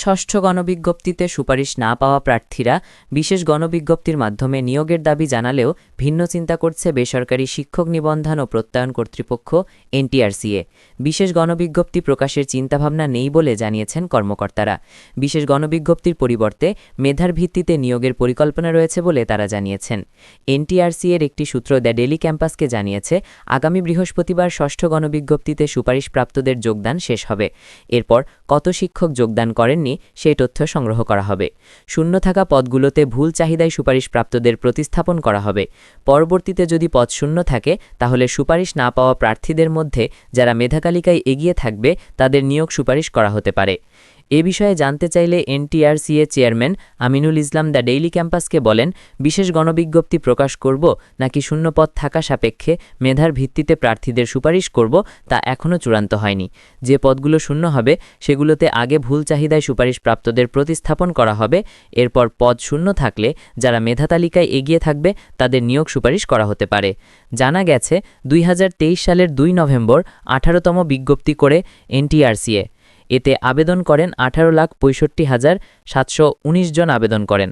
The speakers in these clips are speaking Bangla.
ষষ্ঠ গণবিজ্ঞপ্তিতে সুপারিশ না পাওয়া প্রার্থীরা বিশেষ গণবিজ্ঞপ্তির মাধ্যমে নিয়োগের দাবি জানালেও ভিন্ন চিন্তা করছে বেসরকারি শিক্ষক নিবন্ধন ও প্রত্যয়ন কর্তৃপক্ষ এনটিআরসিএ। বিশেষ গণবিজ্ঞপ্তি প্রকাশের চিন্তাভাবনা নেই বলে জানিয়েছেন কর্মকর্তারা। বিশেষ গণবিজ্ঞপ্তির পরিবর্তে মেধার ভিত্তিতে নিয়োগের পরিকল্পনা রয়েছে বলে তারা জানিয়েছেন। এনটিআরসিএর একটি সূত্র দ্য ডেইলি ক্যাম্পাসকে জানিয়েছে, আগামী বৃহস্পতিবার ষষ্ঠ গণবিজ্ঞপ্তিতে সুপারিশপ্রাপ্তদের যোগদান শেষ হবে। এরপর কত শিক্ষক যোগদান করেননি সেই তথ্য সংগ্রহ করা হবে। শূন্য থাকা পদগুলোতে ভুল চাহিদায় সুপারিশপ্রাপ্তদের প্রতিস্থাপন করা হবে। পরবর্তীতে যদি পদ শূন্য থাকে তাহলে সুপারিশ না পাওয়া প্রার্থীদের মধ্যে যারা মেধাতালিকায় এগিয়ে থাকবে তাদের নিয়োগ সুপারিশ করা হতে পারে। এ বিষয়ে জানতে চাইলে NTRCA chairman Aminul Islam the daily ক্যাম্পাসকে বলেন, বিশেষ গণবিজ্ঞপ্তি প্রকাশ করব নাকি শূন্য পদ থাকা সাপেক্ষে মেধার ভিত্তিতে প্রার্থীদের সুপারিশ করব তা এখনও চূড়ান্ত হয়নি। যে পদগুলো শূন্য হবে সেগুলোতে আগে ভুল চাহিদায় সুপারিশপ্রাপ্তদের প্রতিস্থাপন করা হবে। এরপর পদ শূন্য থাকলে যারা মেধাতালিকায় এগিয়ে থাকবে তাদের নিয়োগ সুপারিশ করা হতে পারে। জানা গেছে 2023 সালের 2 নভেম্বর 18তম বিজ্ঞপ্তি করে এনটিআরসিএ। এতে আবেদন করেন 18,65,719 জন আবেদন করেন।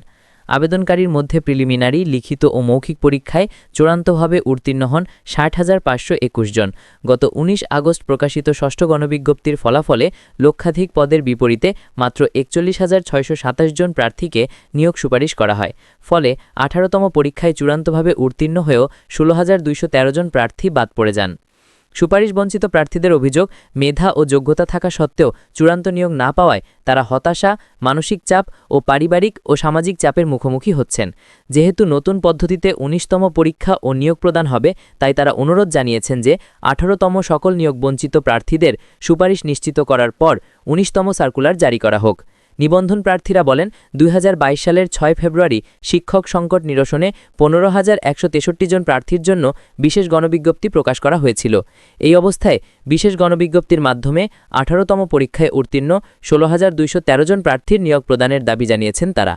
আবেদনকারীর মধ্যে প্রিলিমিনারি, লিখিত ও মৌখিক পরীক্ষায় চূড়ান্তভাবে উত্তীর্ণ হন 60,521 জন। গত 19 আগস্ট প্রকাশিত ষষ্ঠ গণবিজ্ঞপ্তির ফলাফলে লক্ষাধিক পদের বিপরীতে মাত্র 41,627 জন প্রার্থীকে নিয়োগ সুপারিশ করা হয়। ফলে 18তম পরীক্ষায় চূড়ান্তভাবে উত্তীর্ণ হয়েও 16,213 জন প্রার্থী বাদ পড়ে যান। সুপারিশ বঞ্চিত প্রার্থীদের অভিযোগ, মেধা ও যোগ্যতা থাকা সত্ত্বেও চূড়ান্ত নিয়োগ না পাওয়ায় তারা হতাশা, মানসিক চাপ ও পারিবারিক ও সামাজিক চাপের মুখোমুখি হচ্ছেন। যেহেতু নতুন পদ্ধতিতে 19তম পরীক্ষা ও নিয়োগ প্রদান হবে, তাই তারা অনুরোধ জানিয়েছেন যে 18তম সকল নিয়োগ বঞ্চিত প্রার্থীদের সুপারিশ নিশ্চিত করার পর 19তম সার্কুলার জারি করা হোক। নিবন্ধন প্রার্থীরা বলেন, 2022 সালের 6 ফেব্রুয়ারি শিক্ষক সংকট নিরসনে 15,163 জন প্রার্থীর জন্য বিশেষ গণবিজ্ঞপ্তি প্রকাশ করা হয়েছিল। এই অবস্থায় বিশেষ গণবিজ্ঞপ্তির মাধ্যমে 18তম পরীক্ষায় উত্তীর্ণ 16,213 জন প্রার্থীর নিয়োগ প্রদানের দাবি জানিয়েছেন তারা।